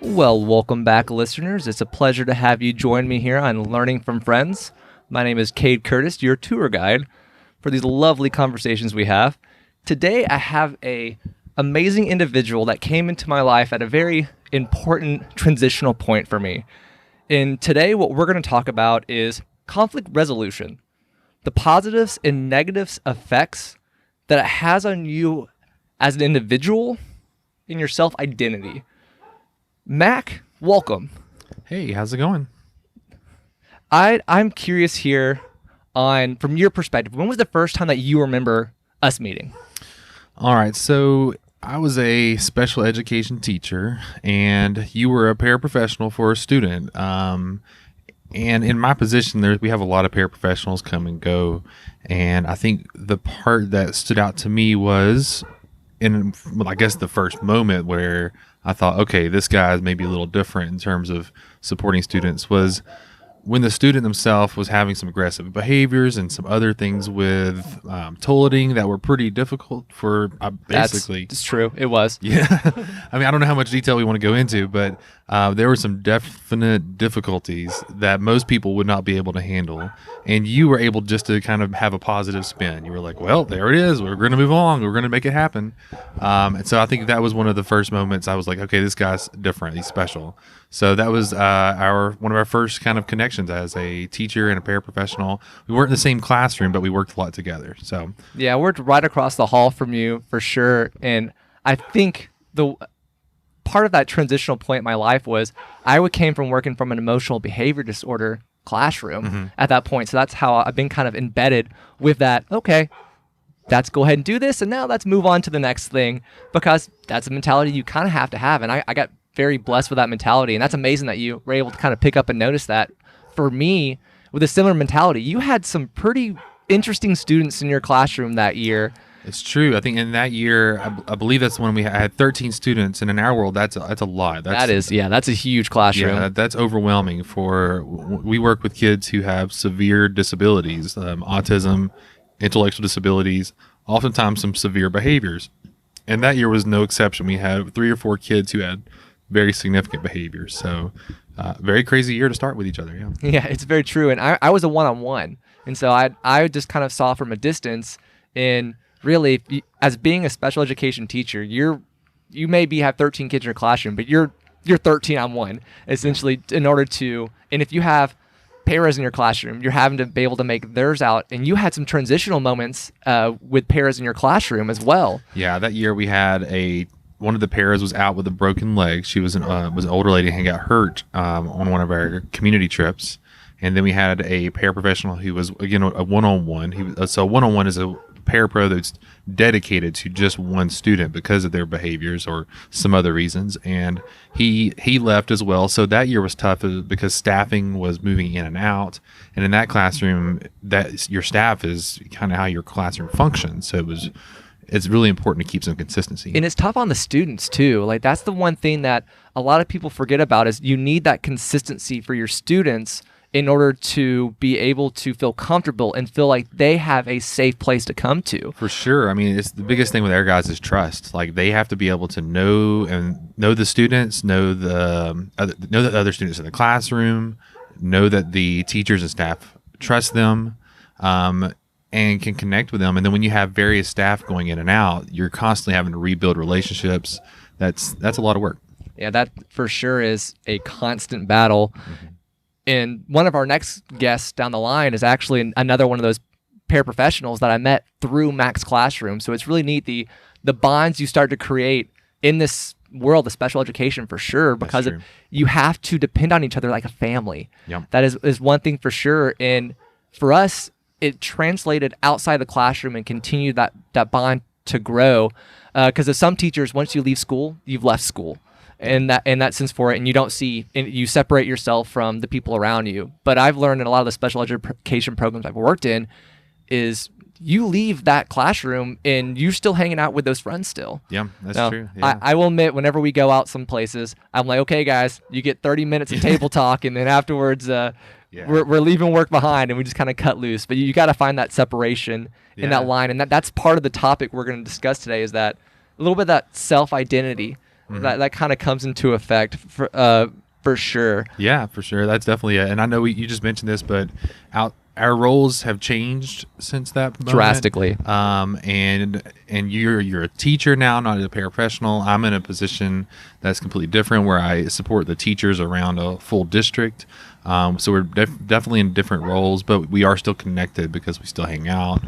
Well, welcome back, listeners. It's a pleasure to have you join me here on Learning from Friends. My name is Cade Curtis, your tour guide for these lovely conversations we have. Today, I have a amazing individual that came into my life at a very important transitional point for me. And today, what we're going to talk about is conflict resolution, the positives and negatives effects that it has on you as an individual in your self-identity. Mac, welcome. Hey, how's it going? I'm curious here on, from your perspective, when was the first time that you remember us meeting? All right, so I was a special education teacher, and you were a paraprofessional for a student. And in my position, we have a lot of paraprofessionals come and go, and I think the part that stood out to me was I guess the first moment where I thought, okay, this guy is maybe a little different in terms of supporting students, was when the student himself was having some aggressive behaviors and some other things with toileting that were pretty difficult for basically. It's true. It was. Yeah. I mean, I don't know how much detail we want to go into, but there were some definite difficulties that most people would not be able to handle. And you were able just to kind of have a positive spin. You were like, well, there it is. We're going to move along. We're going to make it happen. And so I think that was one of the first moments I was like, okay, this guy's different. He's special. So that was one of our first kind of connections as a teacher and a paraprofessional. We weren't in the same classroom, but we worked a lot together. So yeah, I worked right across the hall from you for sure. And I think the part of that transitional point in my life was I came from working from an emotional behavior disorder classroom at that point. So that's how I've been kind of embedded with that. Okay, let's go ahead and do this. And now let's move on to the next thing, because that's a mentality you kind of have to have. And I got very blessed with that mentality. And that's amazing that you were able to kind of pick up and notice that. For me, with a similar mentality, you had some pretty interesting students in your classroom that year. It's true. I think in that year, I believe that's when I had 13 students, and in our world, that's a lot. That's a huge classroom. Yeah, that's overwhelming. We work with kids who have severe disabilities, autism, intellectual disabilities, oftentimes some severe behaviors. And that year was no exception. We had 3 or 4 kids who had very significant behaviors. So very crazy year to start with each other. Yeah, it's very true. And I was a one-on-one. And so I just kind of saw from a distance. And really, as being a special education teacher, you maybe have 13 kids in your classroom, but you're 13 on one, essentially, in order to, and if you have paras in your classroom, you're having to be able to make theirs out. And you had some transitional moments with paras in your classroom as well. Yeah, that year we had one of the paras was out with a broken leg. She was an older lady and got hurt on one of our community trips. And then we had a paraprofessional who was, again, a one-on-one. So one-on-one is a parapro that's dedicated to just one student because of their behaviors or some other reasons. And he left as well. So that year was tough because staffing was moving in and out. And in that classroom, your staff is kind of how your classroom functions. So it's really important to keep some consistency. And it's tough on the students too. Like, that's the one thing that a lot of people forget about, is you need that consistency for your students in order to be able to feel comfortable and feel like they have a safe place to come to. For sure. I mean, it's the biggest thing with our guys is trust. Like, they have to be able to know the students, know the other students in the classroom, know that the teachers and staff trust them, and can connect with them. And then when you have various staff going in and out, you're constantly having to rebuild relationships. That's a lot of work. Yeah, that for sure is a constant battle. And one of our next guests down the line is actually another one of those paraprofessionals that I met through Mac's classroom. So it's really neat, the bonds you start to create in this world of special education, for sure, because you have to depend on each other like a family. Yep. That is one thing for sure. And for us, it translated outside the classroom and continued that bond to grow. Because of some teachers, once you leave school, you've left school. In that sense for it, and you separate yourself from the people around you. But I've learned in a lot of the special education programs I've worked in is you leave that classroom and you're still hanging out with those friends still. Yeah, that's now, true. Yeah. I will admit, whenever we go out some places, I'm like, okay, guys, you get 30 minutes of table talk, and then afterwards, we're leaving work behind, and we just kind of cut loose. But you got to find that separation in that line, and that's part of the topic we're going to discuss today, is that a little bit of that self-identity that kind of comes into effect for sure. Yeah, for sure. That's definitely it. And I know you just mentioned this, but our roles have changed since that moment. Drastically. And you're a teacher now, not a paraprofessional. I'm in a position that's completely different, where I support the teachers around a full district. So we're definitely in different roles, but we are still connected because we still hang out.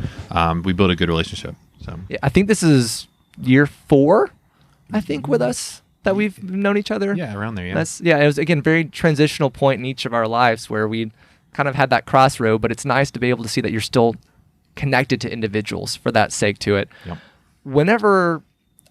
We build a good relationship. So Yeah, I think this is year 4, I think, with us that we've known each other. yeah, around there. Yeah. It was, again, very transitional point in each of our lives where we kind of had that crossroad, but it's nice to be able to see that you're still connected to individuals for that sake to it. Yep. Whenever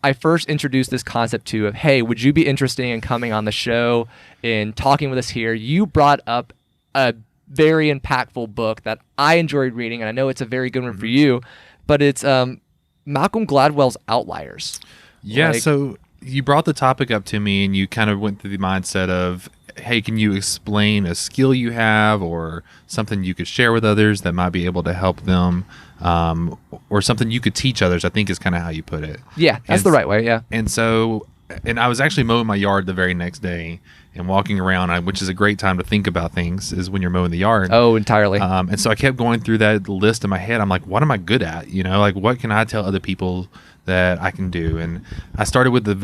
I first introduced this concept to, hey, would you be interested in coming on the show and talking with us here? You brought up a very impactful book that I enjoyed reading, and I know it's a very good one for you, but it's Malcolm Gladwell's Outliers. Yeah, so you brought the topic up to me, and you kind of went through the mindset of, hey, can you explain a skill you have or something you could share with others that might be able to help them, or something you could teach others, I think is kind of how you put it. Yeah, that's the right way, yeah. And so, and I was actually mowing my yard the very next day and walking around, which is a great time to think about things, is when you're mowing the yard. Oh, entirely. And so I kept going through that list in my head. I'm like, what am I good at? Like, what can I tell other people that I can do? And I started with the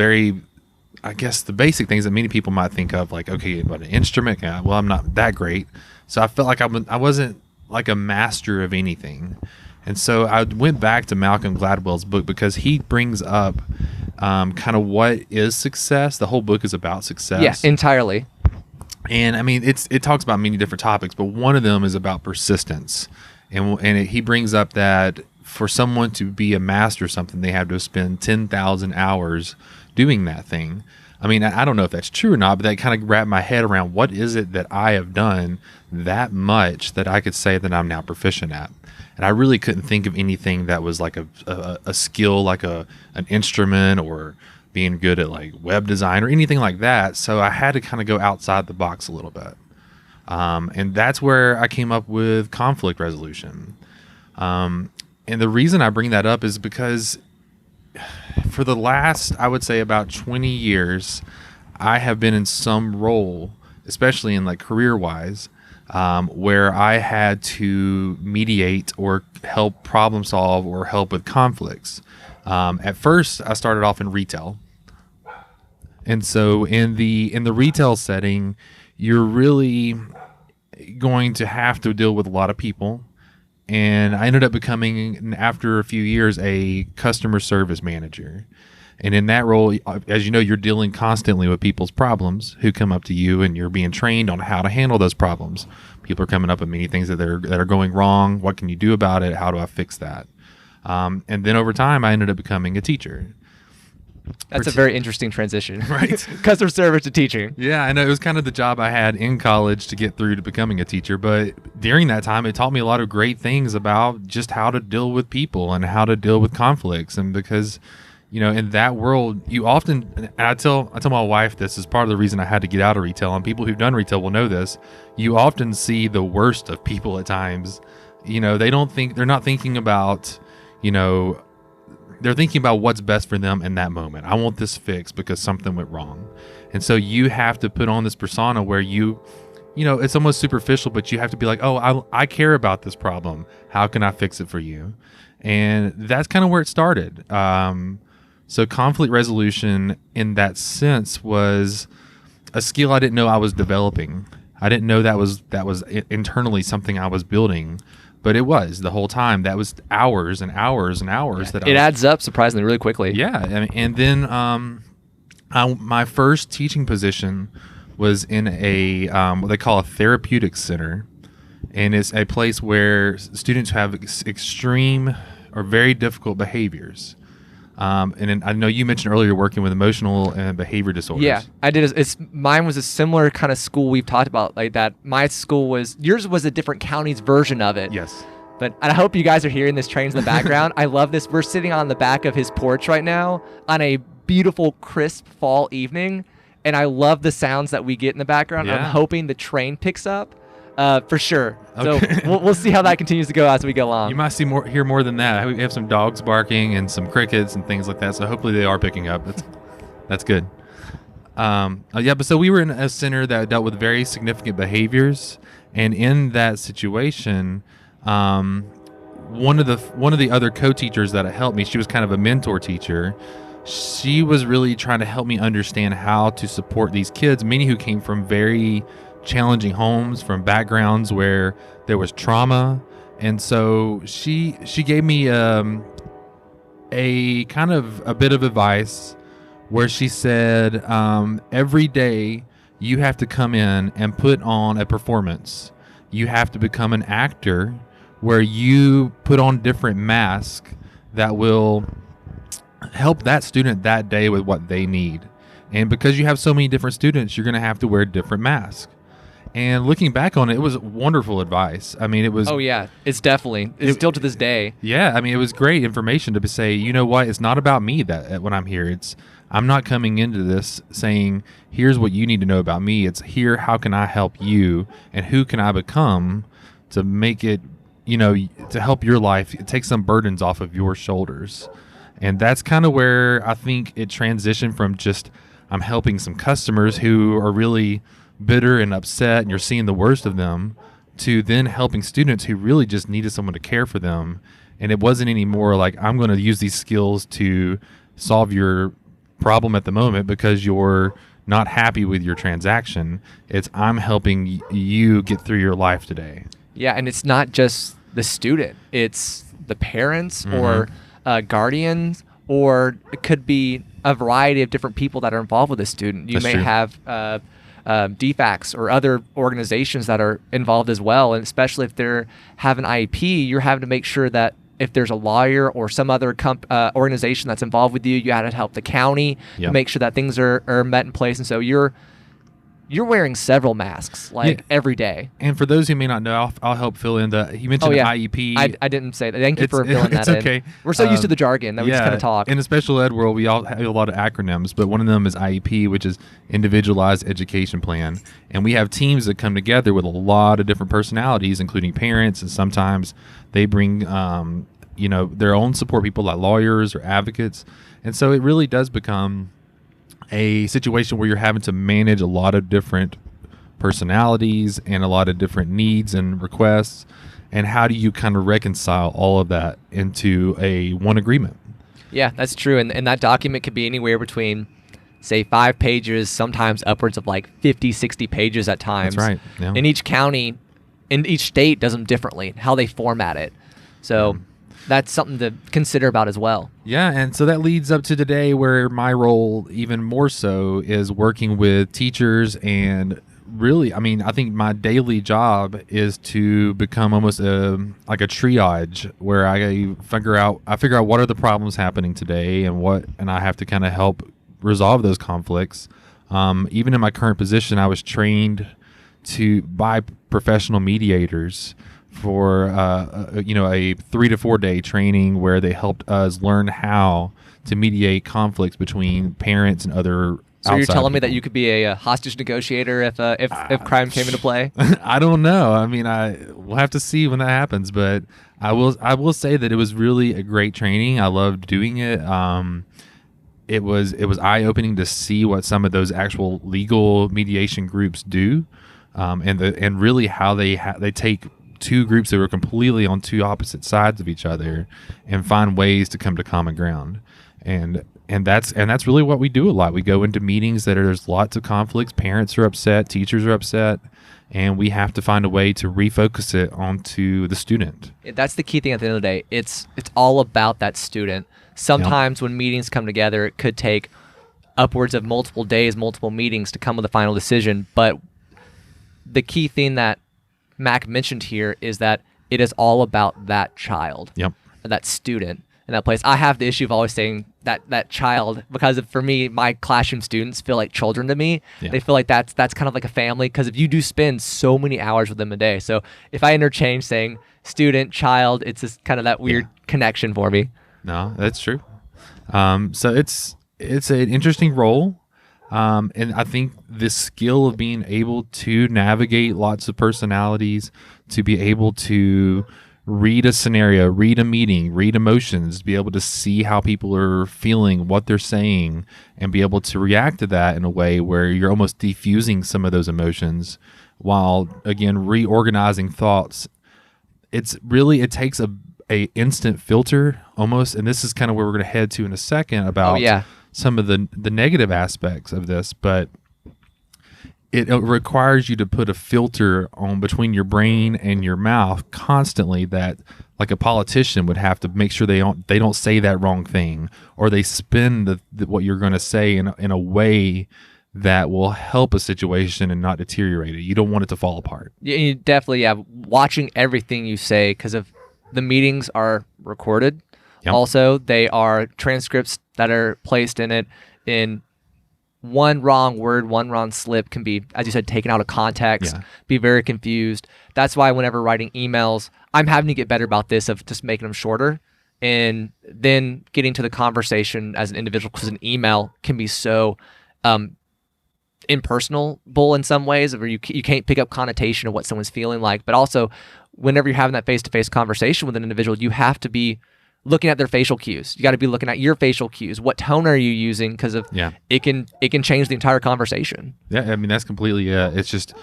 basic things that many people might think of, like, okay, but an instrument? Yeah, well, I'm not that great. So I felt like I wasn't like a master of anything. And so I went back to Malcolm Gladwell's book because he brings up kind of what is success. The whole book is about success. Yeah, entirely. And I mean, it talks about many different topics, but one of them is about persistence. And he brings up that for someone to be a master of something, they have to spend 10,000 hours doing that thing. I mean, I don't know if that's true or not, but that kind of wrapped my head around what is it that I have done that much that I could say that I'm now proficient at. And I really couldn't think of anything that was like a skill, like an instrument, or being good at like web design or anything like that. So I had to kind of go outside the box a little bit. And that's where I came up with conflict resolution. And the reason I bring that up is because for the last, I would say, about 20 years, I have been in some role, especially in like career-wise, where I had to mediate or help problem solve or help with conflicts. At first, I started off in retail. And so in the retail setting, you're really going to have to deal with a lot of people. And I ended up becoming, after a few years, a customer service manager. And in that role, as you know, you're dealing constantly with people's problems who come up to you, and you're being trained on how to handle those problems. People are coming up with many things that are going wrong. What can you do about it? How do I fix that? And then over time, I ended up becoming a teacher. That's a very interesting transition. Right. Customer service to teaching. Yeah, I know. It was kind of the job I had in college to get through to becoming a teacher. But during that time, it taught me a lot of great things about just how to deal with people and how to deal with conflicts. And because, in that world, you often, and I tell my wife this is part of the reason I had to get out of retail, and people who've done retail will know this. You often see the worst of people at times. They're not thinking about, they're thinking about what's best for them in that moment. I want this fixed because something went wrong. And so you have to put on this persona where it's almost superficial, but you have to be like, oh, I care about this problem. How can I fix it for you? And that's kind of where it started. So conflict resolution in that sense was a skill I didn't know I was developing. I didn't know that was internally something I was building. But it was the whole time. That was hours and hours and hours. Yeah, it adds up surprisingly really quickly. Yeah, and then my first teaching position was in a what they call a therapeutic center, and it's a place where students have extreme or very difficult behaviors. And I know you mentioned earlier working with emotional and behavior disorders. Yeah, I did. Mine was a similar kind of school we've talked about like that. My school yours was a different county's version of it. Yes. But I hope you guys are hearing this trains in the background. I love this. We're sitting on the back of his porch right now on a beautiful, crisp fall evening, and I love the sounds that we get in the background. Yeah. I'm hoping the train picks up. For sure. Okay. So we'll see how that continues to go as we go along. You might hear more than that. We have some dogs barking and some crickets and things like that. So hopefully they are picking up. That's good. Yeah, but so we were in a center that dealt with very significant behaviors, and in that situation, one of the other co-teachers that helped me, she was kind of a mentor teacher. She was really trying to help me understand how to support these kids, many who came from very challenging homes, from backgrounds where there was trauma, and so she gave me a kind of a bit of advice where she said, every day you have to come in and put on a performance. You have to become an actor where you put on different masks that will help that student that day with what they need. And because you have so many different students, you're going to have to wear different masks. And looking back on it, it was wonderful advice. I mean, it was... Oh, yeah. It's still to this day. Yeah, I mean, it was great information to say, you know what, it's not about me when I'm here. I'm not coming into this saying, here's what you need to know about me. It's here, how can I help you, and who can I become to make it, to help your life, take some burdens off of your shoulders. And that's kind of where I think it transitioned from just, I'm helping some customers who are really bitter and upset, and you're seeing the worst of them, to then helping students who really just needed someone to care for them. And it wasn't anymore like, I'm going to use these skills to solve your problem at the moment because you're not happy with your transaction. It's, I'm helping you get through your life today. Yeah, and it's not just the student. It's the parents or guardians, or it could be a variety of different people that are involved with a student. You may have DFACs or other organizations that are involved as well, and especially if they're have an IEP, you're having to make sure that if there's a lawyer or some other organization that's involved with you, you had to help the county to make sure that things are met in place. And so you're wearing several masks every day. And for those who may not know, I'll help fill in you mentioned IEP. I didn't say that. Thank you for filling that okay. in. We're so used to the jargon that we just kind of talk. In the special ed world, we all have a lot of acronyms, but one of them is IEP, which is Individualized Education Plan. And we have teams that come together with a lot of different personalities, including parents, and sometimes they bring their own support people like lawyers or advocates. And so it really does become a situation where you're having to manage a lot of different personalities and a lot of different needs and requests, and how do you kind of reconcile all of that into one agreement? Yeah, that's true. And that document could be anywhere between, say, 5 pages, sometimes upwards of like 50, 60 pages at times. That's right. Yeah. In each county, in each state does them differently, how they format it. So that's something to consider about as well. Yeah, and so that leads up to today, where my role even more so is working with teachers. And really, I mean, I think my daily job is to become almost like a triage, where I figure out what are the problems happening today, and I have to kind of help resolve those conflicts. Even in my current position, I was trained by professional mediators for a 3 to 4 day training where they helped us learn how to mediate conflicts between parents and other. So you're telling me that you could be a hostage negotiator if crime came into play? I don't know. I mean, we'll have to see when that happens. But I will say that it was really a great training. I loved doing it. It was eye-opening to see what some of those actual legal mediation groups do, and really how they take two groups that were completely on two opposite sides of each other and find ways to come to common ground. And that's really what we do a lot. We go into meetings that there's lots of conflicts. Parents are upset, teachers are upset, and we have to find a way to refocus it onto the student. That's the key thing at the end of the day. It's all about that student. Sometimes when meetings come together, it could take upwards of multiple days, multiple meetings to come with a final decision. But the key thing that Mac mentioned here is that it is all about that child, that student, in that place. I have the issue of always saying that child, because for me, my classroom students feel like children to me. They feel like that's kind of like a family, because if you do spend so many hours with them a day. So if I interchange saying student, child, it's just kind of that weird connection for me. No, that's true. So it's an interesting role. And I think the skill of being able to navigate lots of personalities, to be able to read a scenario, read a meeting, read emotions, be able to see how people are feeling, what they're saying, and be able to react to that in a way where you're almost defusing some of those emotions while, again, reorganizing thoughts. It takes a instant filter almost, and this is kind of where we're going to head to in a second about some of the negative aspects of this, but it requires you to put a filter on between your brain and your mouth constantly, that like a politician would have to make sure they don't say that wrong thing, or they spin what you're going to say in a way that will help a situation and not deteriorate it. You don't want it to fall apart. Yeah, you definitely, watching everything you say, because of the meetings are recorded. Yep. Also, they are transcripts that are placed in it. In one wrong word, one wrong slip can be, as you said, taken out of context, be very confused. That's why whenever writing emails, I'm having to get better about this, of just making them shorter and then getting to the conversation as an individual, because an email can be so impersonable in some ways, where you can't pick up connotation of what someone's feeling like. But also, whenever you're having that face-to-face conversation with an individual, you have to be looking at their facial cues. You got to be looking at your facial cues. What tone are you using? Because of it can change the entire conversation. Yeah, I mean, that's completely. It's just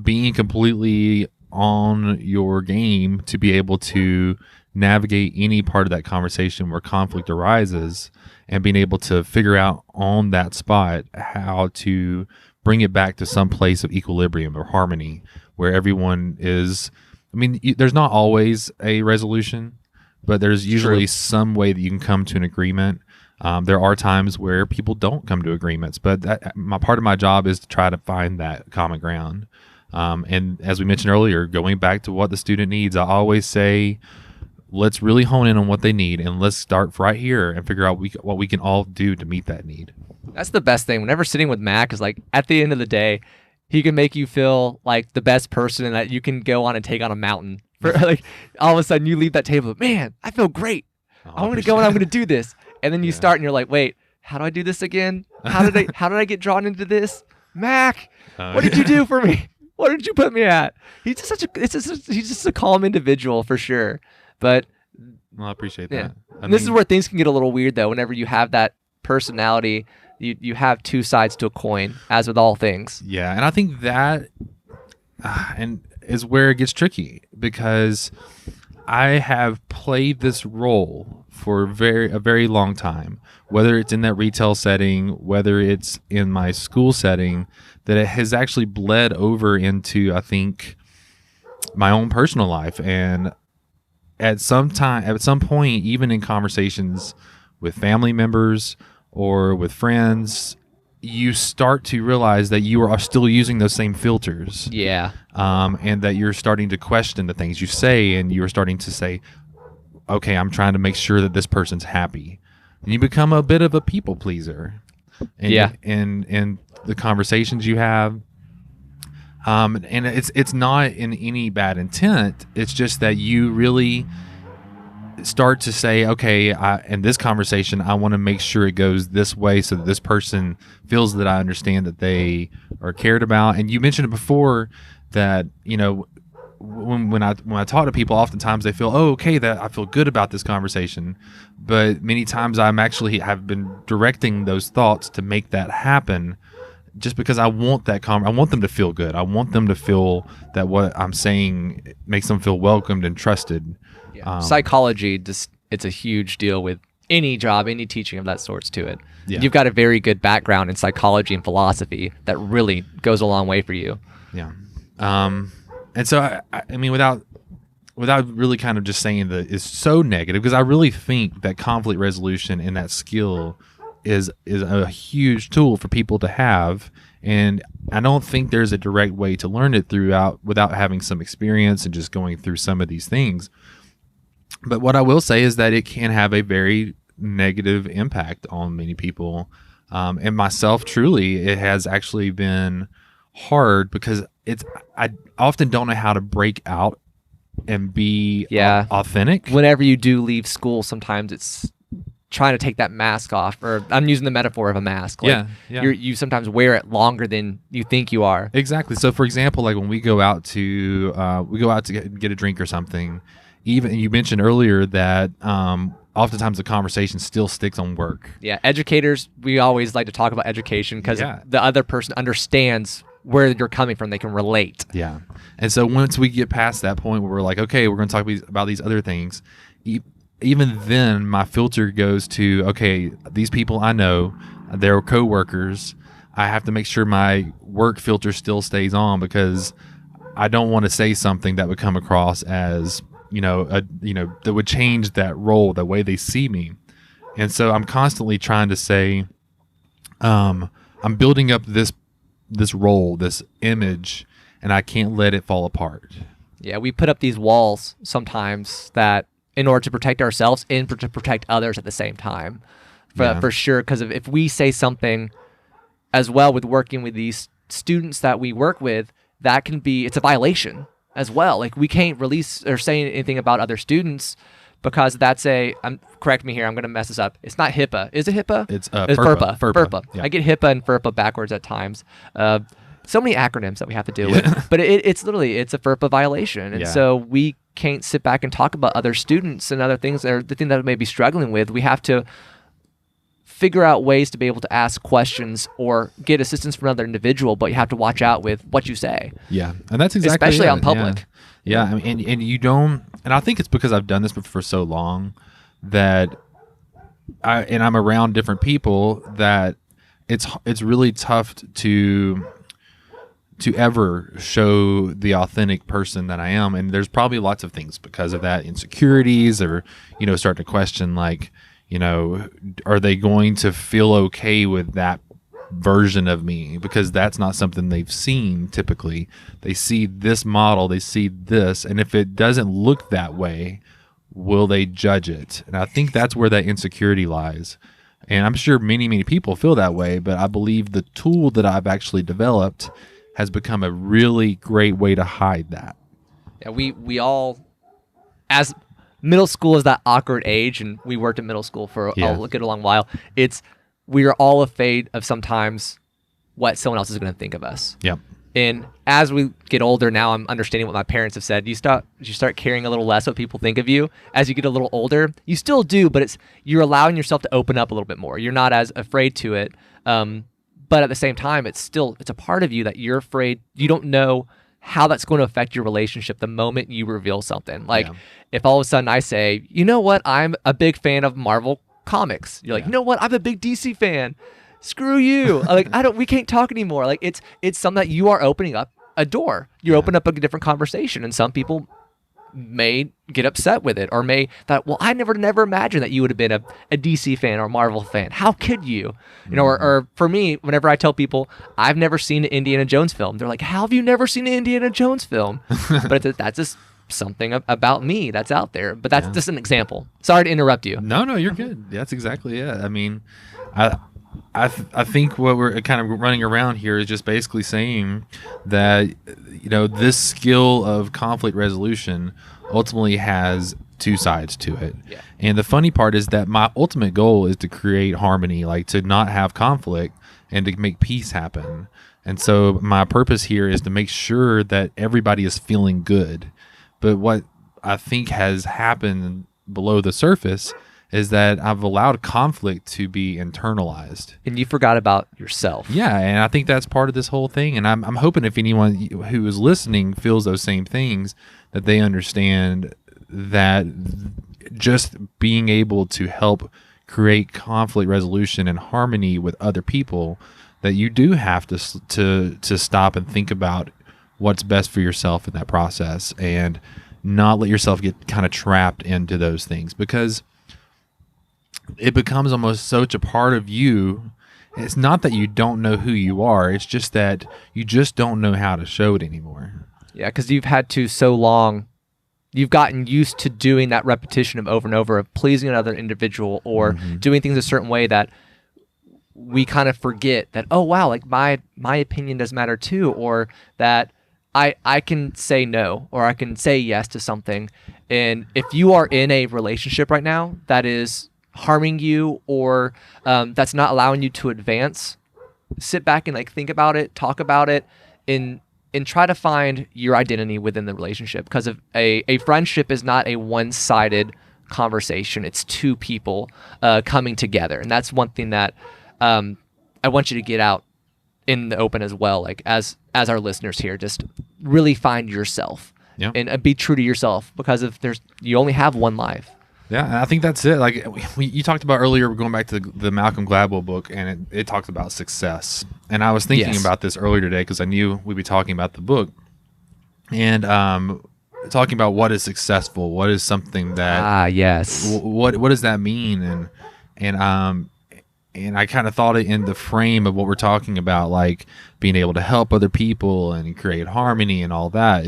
being completely on your game to be able to navigate any part of that conversation where conflict arises, and being able to figure out on that spot how to bring it back to some place of equilibrium or harmony where everyone is. I mean, there's not always a resolution, but there's usually some way that you can come to an agreement. There are times where people don't come to agreements, but part of my job is to try to find that common ground. And as we mentioned earlier, going back to what the student needs, I always say, let's really hone in on what they need, and let's start right here and figure out what we can all do to meet that need. That's the best thing. Whenever sitting with Mac, is like, at the end of the day, he can make you feel like the best person, and that you can go on and take on a mountain. For like, all of a sudden you leave that table, man, I feel great. I'm going to go and I'm going to do this. And then you start and you're like, wait, how do I do this again? How did I get drawn into this? Mac, what did you do for me? What did you put me at? He's just a calm individual for sure. But well, I appreciate that. This is where things can get a little weird, though. Whenever you have that personality, you have two sides to a coin, as with all things. Yeah, and I think that and is where it gets tricky, because I have played this role for a very long time, whether it's in that retail setting, whether it's in my school setting, that it has actually bled over into, I think, my own personal life. And at some point, even in conversations with family members or with friends, you start to realize that you are still using those same filters. Yeah. And that you're starting to question the things you say, and you're starting to say, okay, I'm trying to make sure that this person's happy. And you become a bit of a people pleaser. And and the conversations you have. And it's not in any bad intent. It's just that you really start to say, okay, in this conversation, I want to make sure it goes this way so that this person feels that I understand that they are cared about. And you mentioned it before that, you know, when I talk to people, oftentimes they feel, oh, okay, that I feel good about this conversation. But many times have been directing those thoughts to make that happen, just because I want I want them to feel good. I want them to feel that what I'm saying makes them feel welcomed and trusted. Yeah. Psychology, it's a huge deal with any job, any teaching of that sorts to it. Yeah. You've got a very good background in psychology and philosophy that really goes a long way for you. Yeah. And so, I mean, without really kind of just saying that it's so negative, because I really think that conflict resolution and that skill is a huge tool for people to have. And I don't think there's a direct way to learn it without having some experience and just going through some of these things. But what I will say is that it can have a very negative impact on many people. And myself, truly, it has actually been hard, because I often don't know how to break out and be authentic. Whenever you do leave school, sometimes it's trying to take that mask off, or I'm using the metaphor of a mask. Like, you sometimes wear it longer than you think you are. Exactly. So, for example, like when we go out to get a drink or something, even you mentioned earlier that oftentimes the conversation still sticks on work. Yeah, educators, we always like to talk about education because Yeah. the other person understands where you're coming from. They can relate. Yeah. And so once we get past that point where we're like, okay, we're going to talk about these other things, even then my filter goes to, okay, these people I know, they're coworkers. I have to make sure my work filter still stays on because I don't want to say something that would come across as, that would change that role, the way they see me. And so I'm constantly trying to say, I'm building up this role, this image, and I can't let it fall apart. Yeah, we put up these walls sometimes that in order to protect ourselves and to protect others at the same time, for sure. Because if we say something as well with working with these students that we work with, it's a violation as well. Like we can't release or say anything about other students because that's correct me here, I'm going to mess this up. It's not HIPAA. Is it HIPAA? It's FERPA. FERPA. Yeah. I get HIPAA and FERPA backwards at times. So many acronyms that we have to deal with, but it's literally, it's a FERPA violation. And so we can't sit back and talk about other students and other things or the thing that we may be struggling with. We have to figure out ways to be able to ask questions or get assistance from another individual, but you have to watch out with what you say. Yeah. And that's exactly especially it. on public. Yeah. I mean, and you don't, and I think it's because I've done this for so long that I'm around different people that it's really tough to ever show the authentic person that I am. And there's probably lots of things because of that, insecurities or, start to question like, are they going to feel okay with that version of me? Because that's not something they've seen typically. They see this model, they see this, and if it doesn't look that way, will they judge it? And I think that's where that insecurity lies. And I'm sure many, many people feel that way, but I believe the tool that I've actually developed has become a really great way to hide that. Yeah, we all, as middle school is that awkward age, and we worked in middle school for a good long while. We are all afraid of sometimes what someone else is going to think of us. Yep. And as we get older now, I'm understanding what my parents have said. You start caring a little less what people think of you as you get a little older. You still do, but you're allowing yourself to open up a little bit more. You're not as afraid to it. But at the same time, it's a part of you that you're afraid. You don't know how that's going to affect your relationship the moment you reveal something. Like if all of a sudden I say, you know what, I'm a big fan of Marvel comics. You're like, you know what, I'm a big DC fan. Screw you. We can't talk anymore. Like it's something that you are opening up a door. You're opening up a different conversation, and some people may get upset with it or may thought, well, I never imagined that you would have been a DC fan or a Marvel fan. How could you? Or for me, whenever I tell people I've never seen an Indiana Jones film, they're like, how have you never seen an Indiana Jones film? But that's just something about me that's out there. But that's just an example. Sorry to interrupt you. No, you're good. That's exactly it. I mean, I think what we're kind of running around here is just basically saying that this skill of conflict resolution ultimately has two sides to it. Yeah. And the funny part is that my ultimate goal is to create harmony, like to not have conflict and to make peace happen. And so my purpose here is to make sure that everybody is feeling good. But what I think has happened below the surface is that I've allowed conflict to be internalized. And you forgot about yourself. Yeah, and I think that's part of this whole thing. And I'm hoping if anyone who is listening feels those same things, that they understand that just being able to help create conflict resolution and harmony with other people, that you do have to stop and think about what's best for yourself in that process and not let yourself get kind of trapped into those things, because it becomes almost such a part of you. It's not that you don't know who you are. It's just that you just don't know how to show it anymore. Yeah, because you've had to so long. You've gotten used to doing that repetition of over and over of pleasing another individual or doing things a certain way that we kind of forget that, oh, wow, like my opinion does matter too, or that I can say no or I can say yes to something. And if you are in a relationship right now that is harming you or that's not allowing you to advance, sit back and think about it, talk about it, and and try to find your identity within the relationship, because of a friendship is not a one-sided conversation. It's two people coming together, and that's one thing that I want you to get out in the open as well. Like as our listeners here, just really find yourself and be true to yourself, because if you only have one life. Yeah, and I think that's it. Like you talked about earlier, going back to the Malcolm Gladwell book, and it talks about success. And I was thinking about this earlier today because I knew we'd be talking about the book, and talking about what is successful, what is something that what does that mean, and I kind of thought it in the frame of what we're talking about, like being able to help other people and create harmony and all that.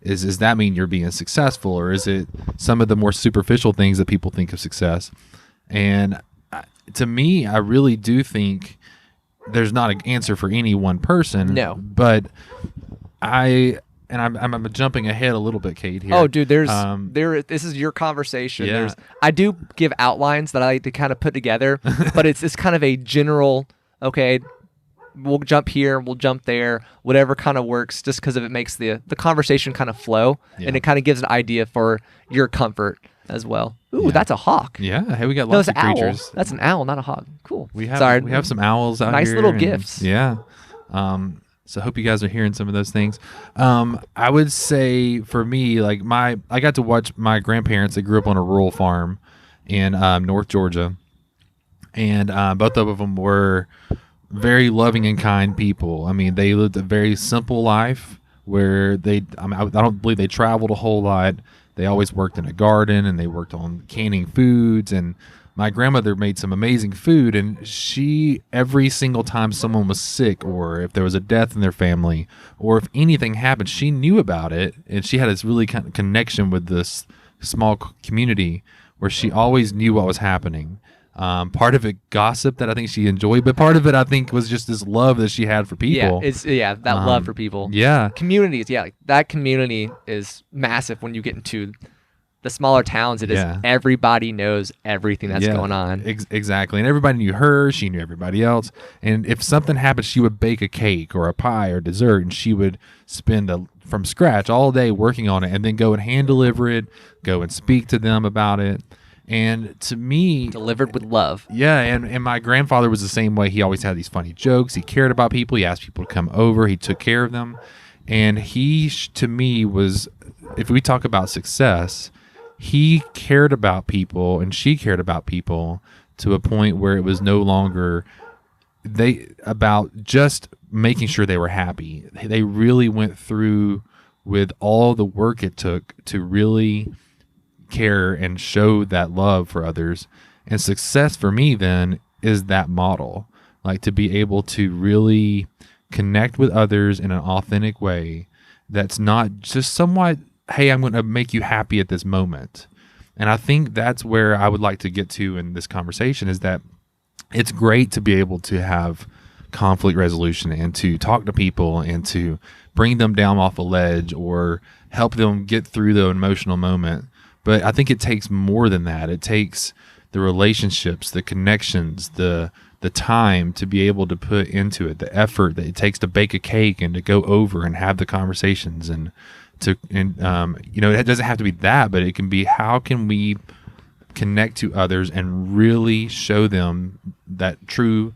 Does that mean you're being successful, or is it some of the more superficial things that people think of success? And to me, I really do think there's not an answer for any one person. No, but I'm jumping ahead a little bit, Kate. Here. Oh, dude, this is your conversation. Yeah. I do give outlines that I like to kind of put together, but it's kind of a general. Okay, we'll jump here, we'll jump there, whatever kind of works, just because it makes the conversation kind of flow, and it kind of gives an idea for your comfort as well. Ooh, that's a hawk. Yeah, hey, we got lots of creatures. Owl. That's an owl, not a hawk. Cool. We have some owls out nice here. Nice little gifts. Yeah. So I hope you guys are hearing some of those things. I would say for me, like I got to watch my grandparents. They grew up on a rural farm in North Georgia, and both of them were very loving and kind people. I mean, they lived a very simple life where I don't believe they traveled a whole lot. They always worked in a garden, and they worked on canning foods. And my grandmother made some amazing food, and every single time someone was sick, or if there was a death in their family, or if anything happened, she knew about it. And she had this really kind of connection with this small community where she always knew what was happening. Part of it gossip that I think she enjoyed, but part of it I think was just this love that she had for people. That love for people. Yeah. Communities, like that community is massive when you get into the smaller towns. It is everybody knows everything that's going on. Exactly. And everybody knew her, she knew everybody else. And if something happened, she would bake a cake or a pie or dessert, and she would spend from scratch all day working on it, and then go and hand deliver it, go and speak to them about it. And to me, delivered with love. Yeah, and my grandfather was the same way. He always had these funny jokes. He cared about people. He asked people to come over. He took care of them. And he, to me, was, if we talk about success, he cared about people, and she cared about people to a point where it was no longer about just making sure they were happy. They really went through with all the work it took to really care and show that love for others. And success for me then is that model, like to be able to really connect with others in an authentic way that's not just somewhat, hey, I'm going to make you happy at this moment. And I think that's where I would like to get to in this conversation, is that it's great to be able to have conflict resolution and to talk to people and to bring them down off a ledge or help them get through the emotional moment. But I think it takes more than that. It takes the relationships, the connections, the time to be able to put into it, the effort that it takes to bake a cake and to go over and have the conversations, and it doesn't have to be that, but it can be, how can we connect to others and really show them that true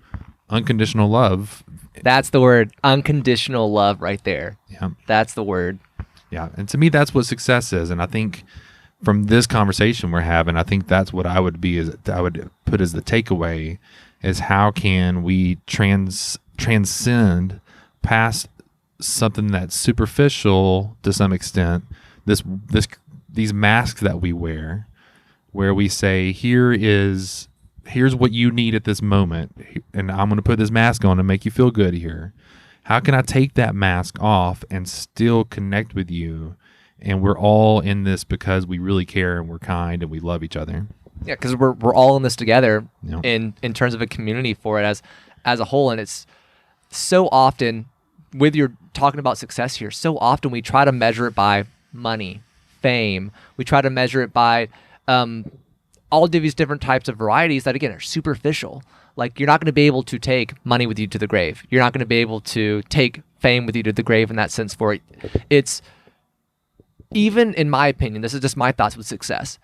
unconditional love. That's the word, unconditional love, right there. Yeah, that's the word. Yeah, and to me, that's what success is, and I think from this conversation we're having, I think that's what I would put as the takeaway, is how can we transcend past something that's superficial to some extent, these masks that we wear, where we say, here's what you need at this moment, and I'm going to put this mask on and make you feel good here. How can I take that mask off and still connect with you? And we're all in this because we really care, and we're kind, and we love each other. Yeah, because we're all in this together in terms of a community for it as a whole. And it's so often, with your talking about success here, so often we try to measure it by money, fame. We try to measure it by all of these different types of varieties that, again, are superficial. Like, you're not going to be able to take money with you to the grave. You're not going to be able to take fame with you to the grave in that sense for it. It's, even in my opinion, this is just my thoughts with success.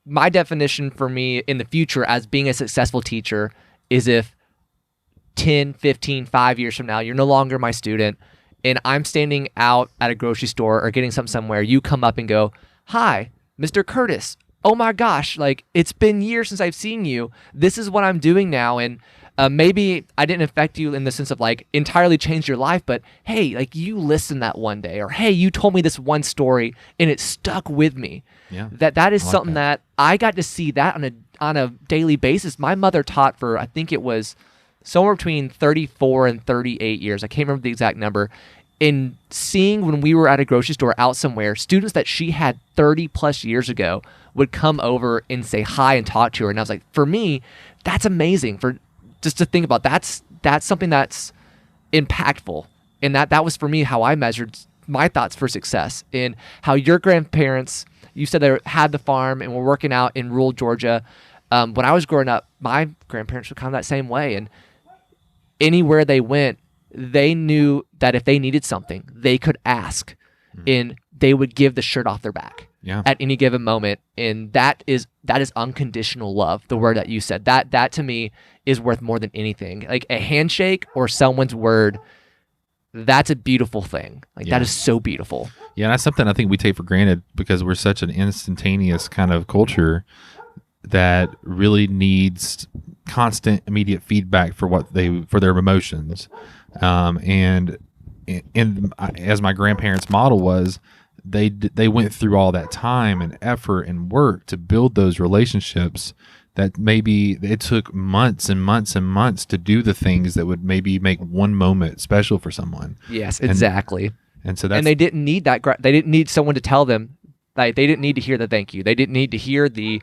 My definition for me in the future as being a successful teacher is if 10, 15, 5 years from now, you're no longer my student, and I'm standing out at a grocery store or getting something somewhere, you come up and go, "Hi, Mr. Curtis. Oh my gosh, like, it's been years since I've seen you. This is what I'm doing now." And maybe I didn't affect you in the sense of like entirely change your life, but hey, like, you listened that one day, or hey, you told me this one story and it stuck with me. Yeah. That is something that I got to see that on a daily basis. My mother taught for, I think it was somewhere between 34 and 38 years. I can't remember the exact number. In seeing when we were at a grocery store out somewhere, students that she had 30 plus years ago would come over and say hi and talk to her. And I was like, for me, that's amazing. For just to think about, that's something that's impactful. And that was for me how I measured my thoughts for success. And how your grandparents, you said they had the farm and were working out in rural Georgia. When I was growing up, my grandparents were kind of that same way. And anywhere they went, they knew that if they needed something, they could ask, and they would give the shirt off their back at any given moment. And that is unconditional love. The word that you said, that to me is worth more than anything. Like a handshake or someone's word, that's a beautiful thing. Like that is so beautiful. Yeah, and that's something I think we take for granted because we're such an instantaneous kind of culture that really needs constant, immediate feedback for their emotions. And as my grandparents' model was, they went through all that time and effort and work to build those relationships that maybe it took months and months and months to do the things that would maybe make one moment special for someone. Yes, exactly. And so they didn't need that. They didn't need someone to tell them. Like, they didn't need to hear the thank you. They didn't need to hear the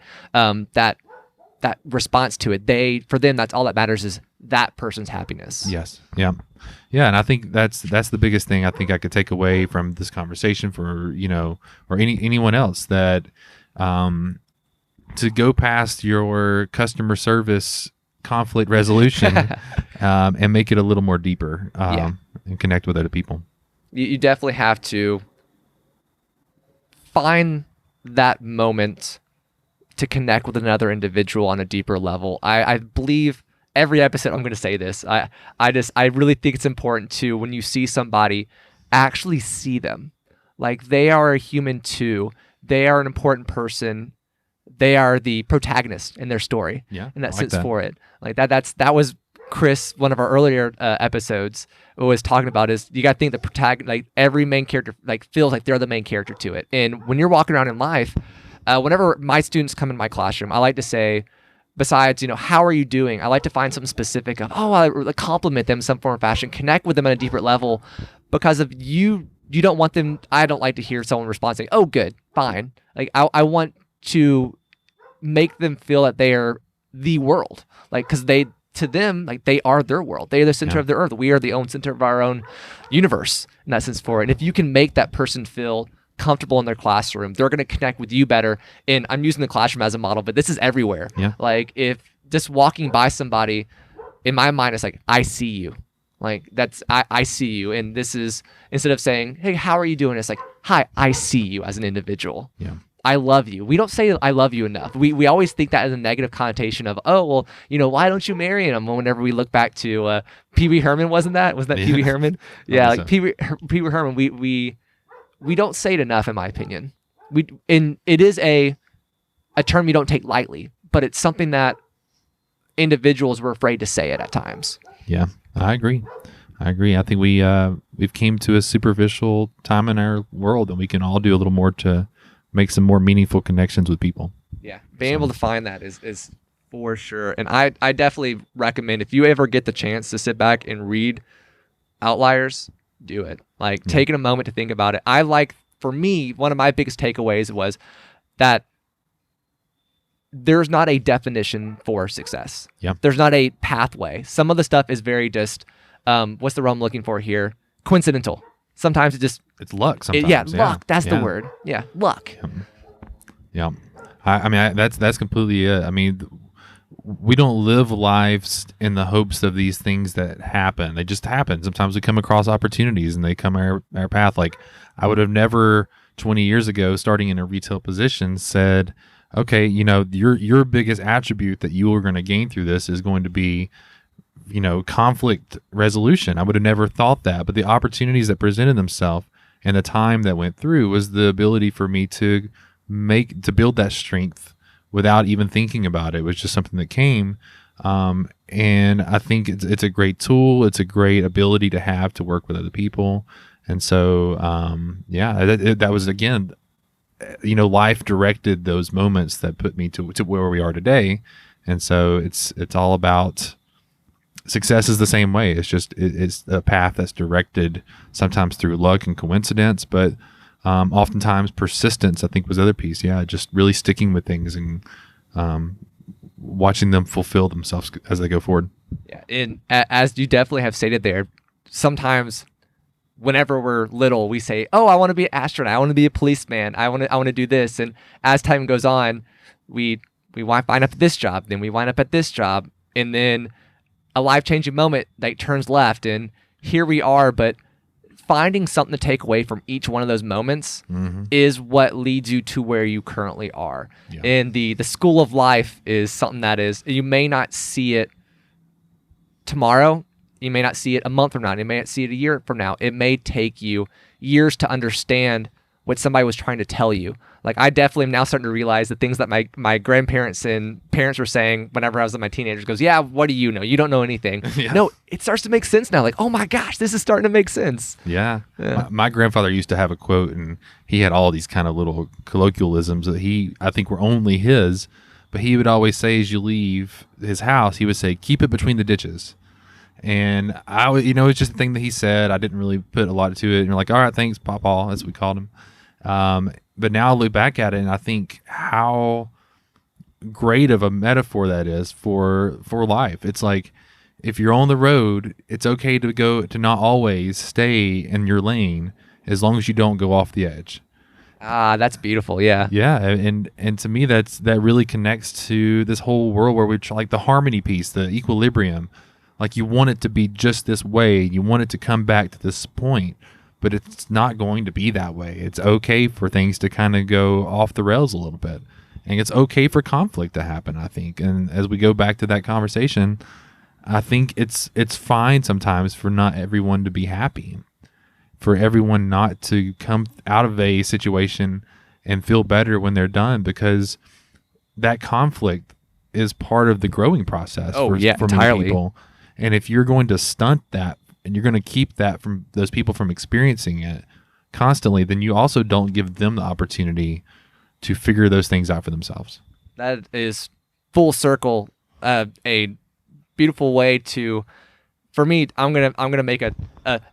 that response to it. For them, that's all that matters, is that person's happiness. Yes. Yeah. Yeah. And I think that's the biggest thing I think I could take away from this conversation for, or anyone else, that to go past your customer service conflict resolution and make it a little more deeper and connect with other people. You definitely have to find that moment to connect with another individual on a deeper level. I believe every episode I'm going to say this. I really think it's important to, when you see somebody, actually see them. Like, they are a human too. They are an important person. They are the protagonist in their story. Yeah, in that sense for it. Like that was Chris, one of our earlier episodes, was talking about, is you got to think the protagonist, like every main character, like feels like they're the main character to it. And when you're walking around in life, whenever my students come in my classroom, I like to say, besides, how are you doing? I like to find something specific of, I compliment them in some form or fashion, connect with them at a deeper level, because if you don't want them, I don't like to hear someone respond saying, "Oh, good, fine." Like, I want to make them feel that they are the world, like, because to them, like, they are their world. They are the center of their earth. We are the center of our own universe in that sense for it. And if you can make that person feel comfortable in their classroom, they're going to connect with you better. And I'm using the classroom as a model, but this is everywhere. Yeah. Like, if just walking by somebody, in my mind, it's like, I see you. Like, I see you. And this is, instead of saying, "Hey, how are you doing?" It's like, "Hi, I see you as an individual. Yeah. I love you." We don't say "I love you" enough. We always think that as a negative connotation of, "Oh, well, why don't you marry him?" Whenever we look back to Pee Wee Herman, wasn't that Pee Wee Herman? Yeah, like Pee Wee Herman. We don't say it enough, in my opinion. It is a term you don't take lightly, but it's something that individuals were afraid to say it at times. Yeah, I agree. I think we've came to a superficial time in our world, and we can all do a little more to make some more meaningful connections with people. Yeah, being able to find that is for sure. And I definitely recommend, if you ever get the chance to sit back and read Outliers, do it. Like, taking a moment to think about it. For me, one of my biggest takeaways was that there's not a definition for success. Yeah. There's not a pathway. Some of the stuff is very just, what's the word I'm looking for here? Coincidental. Sometimes it's luck. Sometimes. Luck. That's the word. Yeah, luck. Yeah. I mean, that's completely it. I mean, we don't live lives in the hopes of these things that happen. They just happen. Sometimes we come across opportunities and they come our path. Like, I would have never 20 years ago, starting in a retail position, said, okay, your biggest attribute that you are going to gain through this is going to be, conflict resolution. I would have never thought that, but the opportunities that presented themselves and the time that went through was the ability for me to build that strength without even thinking about it. It was just something that came. And I think it's a great tool. It's a great ability to have to work with other people. And so, that was, again, life directed those moments that put me to where we are today. And so it's all about success is the same way. It's just, it's a path that's directed sometimes through luck and coincidence, but oftentimes persistence, I think, was the other piece. Yeah. Just really sticking with things and watching them fulfill themselves as they go forward. Yeah. And as you definitely have stated there, sometimes whenever we're little, we say, "Oh, I want to be an astronaut. I want to be a policeman. I want to do this." And as time goes on, we wind up at this job, then we wind up at this job, and then a life-changing moment that turns left, and here we are. But finding something to take away from each one of those moments is what leads you to where you currently are. Yeah. And the school of life is something that is, you may not see it tomorrow. You may not see it a month from now. You may not see it a year from now. It may take you years to understand what somebody was trying to tell you. Like, I definitely am now starting to realize the things that my grandparents and parents were saying whenever I was in my teenagers. Goes, "Yeah, what do you know? You don't know anything." Yeah. No, it starts to make sense now. Like, oh my gosh, this is starting to make sense. Yeah. My grandfather used to have a quote, and he had all these kind of little colloquialisms that I think were only his, but he would always say as you leave his house, he would say, "Keep it between the ditches." And it's just a thing that he said. I didn't really put a lot to it. And you're like, all right, thanks, Papa, as we called him. But now I look back at it and I think how great of a metaphor that is for life. It's like, if you're on the road, it's okay to not always stay in your lane as long as you don't go off the edge. That's beautiful. Yeah. Yeah. And to me, that really connects to this whole world where we like the harmony piece, the equilibrium. Like, you want it to be just this way. You want it to come back to this point, but it's not going to be that way. It's okay for things to kind of go off the rails a little bit. And it's okay for conflict to happen, I think. And as we go back to that conversation, I think it's fine sometimes for not everyone to be happy, for everyone not to come out of a situation and feel better when they're done, because that conflict is part of the growing process for many people. And if you're going to stunt that and you're going to keep that from those people from experiencing it constantly, then you also don't give them the opportunity to figure those things out for themselves. That is full circle, a beautiful way to, for me, I'm gonna make a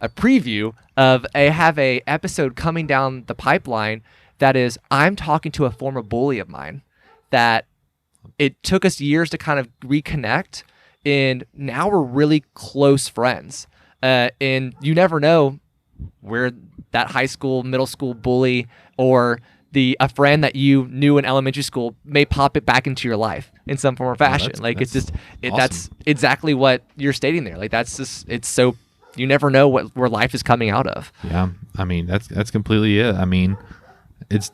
preview of have a episode coming down the pipeline that is, I'm talking to a former bully of mine that it took us years to kind of reconnect. And now we're really close friends. And you never know where that high school, middle school bully or a friend that you knew in elementary school may pop it back into your life in some form or fashion. Awesome. That's exactly what you're stating there. Like, it's so, you never know where life is coming out of. Yeah. I mean, that's completely it. I mean, it's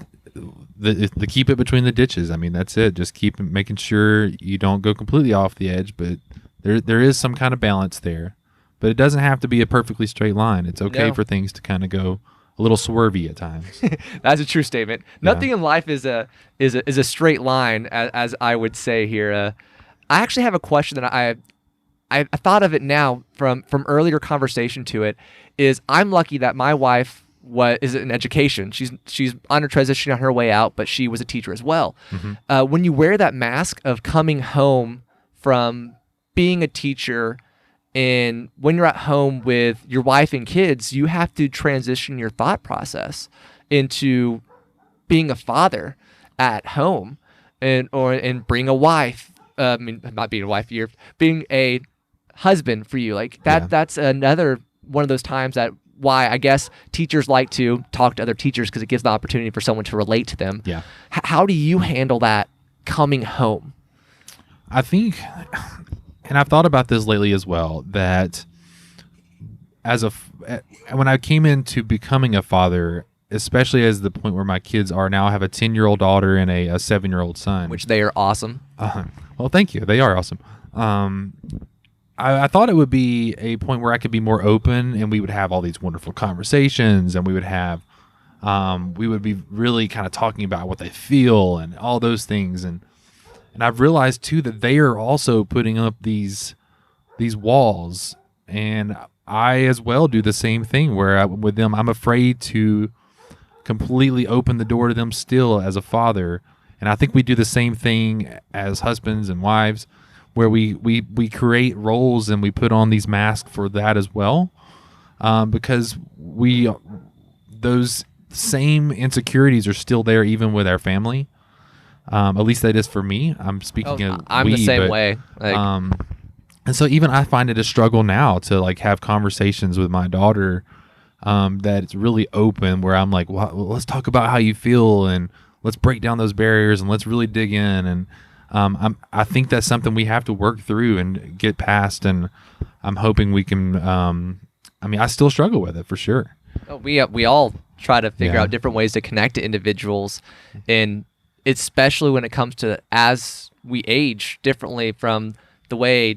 the keep it between the ditches. I mean, that's it. Just keep making sure you don't go completely off the edge, but there is some kind of balance there. But it doesn't have to be a perfectly straight line. It's okay for things to kind of go a little swervy at times. That's a true statement. Nothing in life is a straight line, as I would say here. I actually have a question that I thought of it now from earlier conversation to it. Is I'm lucky that my wife is in education. She's on her transition on her way out, but she was a teacher as well. Mm-hmm. When you wear that mask of coming home from being a teacher, and when you're at home with your wife and kids, you have to transition your thought process into being a father at home, and bring a wife. Not being a wife, you're being a husband for you. Like that. Yeah. That's another one of those times that why I guess teachers like to talk to other teachers, because it gives the opportunity for someone to relate to them. Yeah. How do you handle that coming home? I think, and I've thought about this lately as well, that when I came into becoming a father, especially as the point where my kids are now, I have a 10-year-old daughter and a 7-year-old son. Which they are awesome. Well, thank you. They are awesome. I thought it would be a point where I could be more open and we would have all these wonderful conversations, and we would be really kind of talking about what they feel and all those things. And I've realized too that they are also putting up these walls, and I as well do the same thing where with them, I'm afraid to completely open the door to them still as a father. And I think we do the same thing as husbands and wives, where we create roles and we put on these masks for that as well, because those same insecurities are still there even with our family. At least that is for me. I'm speaking of I'm the same way. And so even I find it a struggle now to like have conversations with my daughter that it's really open, where I'm like, well, let's talk about how you feel and let's break down those barriers and let's really dig in. And I think that's something we have to work through and get past, and I'm hoping we can. I still struggle with it for sure. We all try to figure out different ways to connect to individuals, and especially when it comes to as we age differently from the way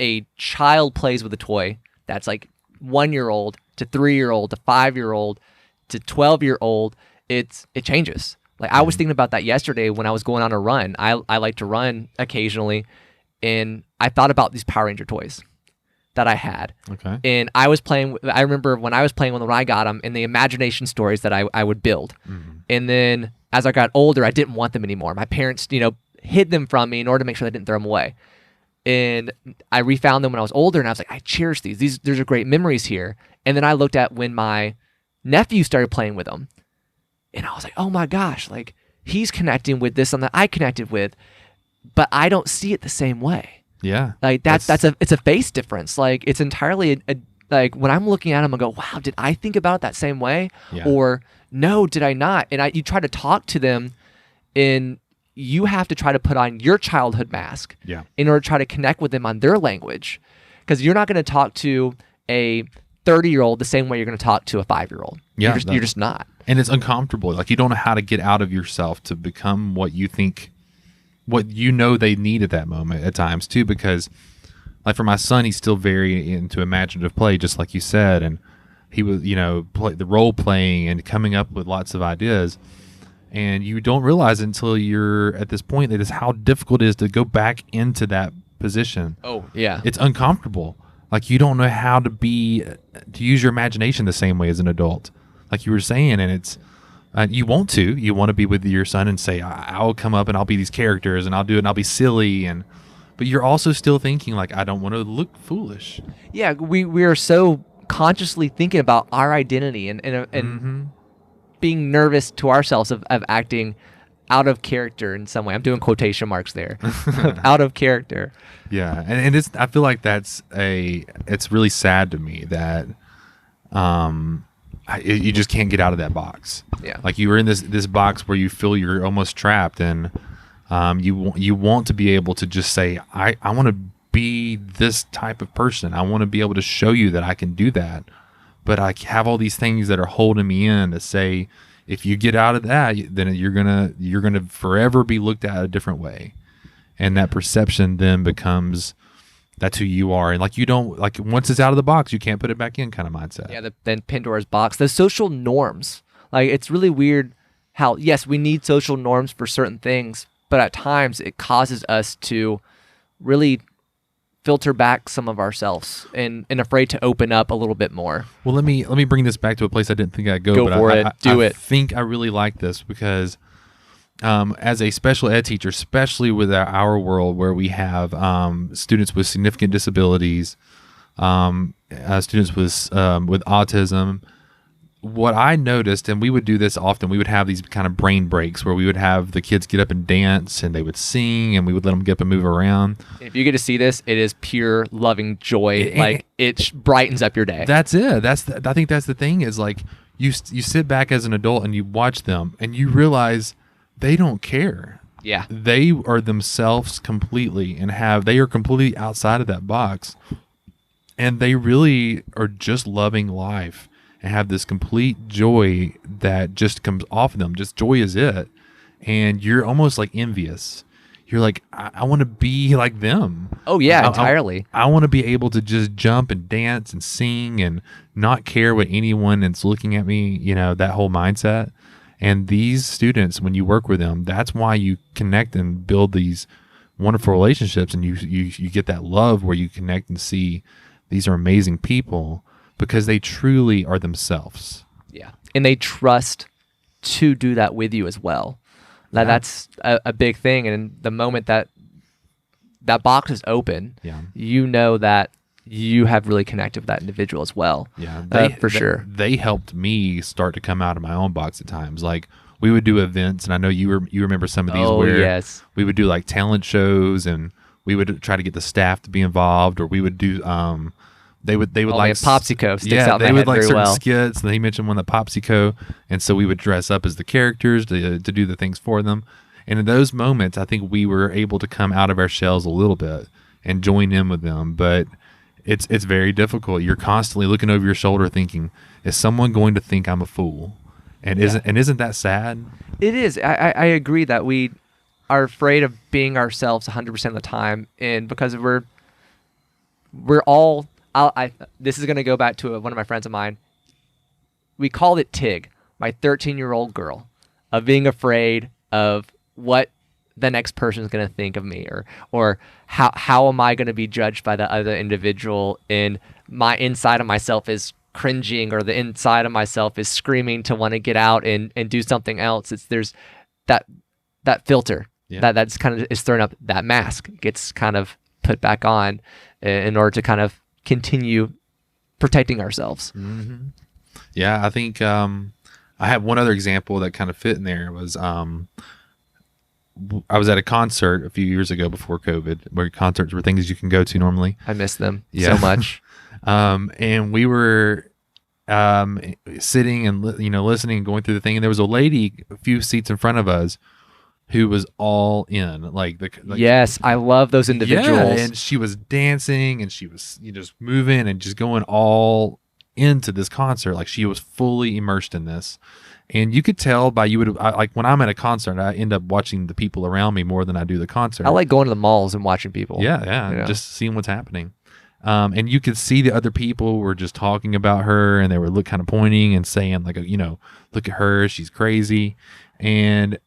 a child plays with a toy. That's like 1-year-old to 3-year-old to 5-year-old to 12-year-old. It changes. Like I was thinking about that yesterday when I was going on a run. I like to run occasionally, and I thought about these Power Ranger toys that I had. Okay. And I remember when I was playing with them, when I got them, and the imagination stories that I would build. Mm-hmm. And then as I got older, I didn't want them anymore. My parents, hid them from me in order to make sure I didn't throw them away. And I refound them when I was older, and I was like, I cherish these. There's great memories here. And then I looked at when my nephew started playing with them, and I was like, oh my gosh, like he's connecting with this one that I connected with, but I don't see it the same way. Yeah. Like it's a face difference. Like it's entirely like when I'm looking at him, I go, wow, did I think about it that same way? Yeah. Or no, did I not? And you try to talk to them, and you have to try to put on your childhood mask in order to try to connect with them on their language, because you're not going to talk to a 30-year-old the same way you're going to talk to a 5-year-old. Yeah, you're just not. And it's uncomfortable. Like you don't know how to get out of yourself to become what you think, what you know they need at that moment at times too, because like for my son, he's still very into imaginative play, just like you said. And he was, the role playing and coming up with lots of ideas. And you don't realize until you're at this point that is how difficult it is to go back into that position. Oh, yeah. It's uncomfortable. Like you don't know how to use your imagination the same way as an adult, like you were saying. And it's, you want to be with your son and say, I'll come up and I'll be these characters and I'll do it and I'll be silly. But you're also still thinking like, I don't want to look foolish. Yeah. We are so consciously thinking about our identity and mm-hmm. being nervous to ourselves of acting out of character in some way. I'm doing quotation marks there. Out of character. Yeah. And I feel like it's really sad to me that you just can't get out of that box. Yeah. Like you were in this box where you feel you're almost trapped, and you want to be able to just say, I want to be this type of person. I want to be able to show you that I can do that. But I have all these things that are holding me in to say, if you get out of that, then you're gonna forever be looked at a different way, and that perception then becomes that's who you are. And like you don't like once it's out of the box, you can't put it back in kind of mindset. Yeah, then Pandora's box, the social norms. Like it's really weird how yes, we need social norms for certain things, but at times it causes us to really filter back some of ourselves and afraid to open up a little bit more. Well, let me bring this back to a place I didn't think I'd go. Go for it. I think I really like this because as a special ed teacher, especially with our world where we have students with significant disabilities, students with autism, what I noticed, and we would do this often, we would have these kind of brain breaks where we would have the kids get up and dance and they would sing and we would let them get up and move around. If you get to see this, it is pure loving joy. It brightens up your day. That's it. I think that's the thing is like you sit back as an adult and you watch them and you realize they don't care. Yeah. They are themselves completely and they are completely outside of that box. And they really are just loving life and have this complete joy that just comes off of them. Just joy is it. And you're almost like envious. You're like, I want to be like them. Oh yeah, entirely. I want to be able to just jump and dance and sing and not care what anyone is looking at me, you know, that whole mindset. And these students, when you work with them, that's why you connect and build these wonderful relationships, and you get that love where you connect and see these are amazing people because they truly are themselves. Yeah. And they trust to do that with you as well. Now, that's a big thing. And the moment that box is open, you know that you have really connected with that individual as well. Yeah, for sure. They helped me start to come out of my own box at times. Like, we would do events, and I know you remember some of these where we would do like talent shows, and we would try to get the staff to be involved, or we would do they would like Popsico sticks out they my would head like very certain well. skits, and he mentioned one, the Popsico, and so we would dress up as the characters to do the things for them. And in those moments, I think we were able to come out of our shells a little bit and join in with them. But it's very difficult. You're constantly looking over your shoulder thinking, is someone going to think I'm a fool? And isn't that sad? It is. I agree that we are afraid of being ourselves 100% of the time, and because we're all. This is going to go back to one of my friends of mine. We called it Tig, my 13-year-old girl, of being afraid of what the next person is going to think of me, or how am I going to be judged by the other individual, and my inside of myself is cringing, or the inside of myself is screaming to want to get out and do something else. There's that filter that's kind of is thrown up. That mask gets kind of put back on in order to kind of continue protecting ourselves. Mm-hmm. Yeah, I think I have one other example that kind of fit in there. Was I was at a concert a few years ago before COVID, where concerts were things you can go to normally. I miss them so much. And we were sitting and listening and going through the thing, and there was a lady a few seats in front of us who was all in, yes, I love those individuals. Yeah, and she was dancing, and she was just moving and just going all into this concert. Like, she was fully immersed in this, and you could tell by like when I'm at a concert, I end up watching the people around me more than I do the concert. I like going to the malls and watching people. Yeah, just seeing what's happening. And you could see the other people were just talking about her, and they were kind of pointing and saying like, look at her, she's crazy, and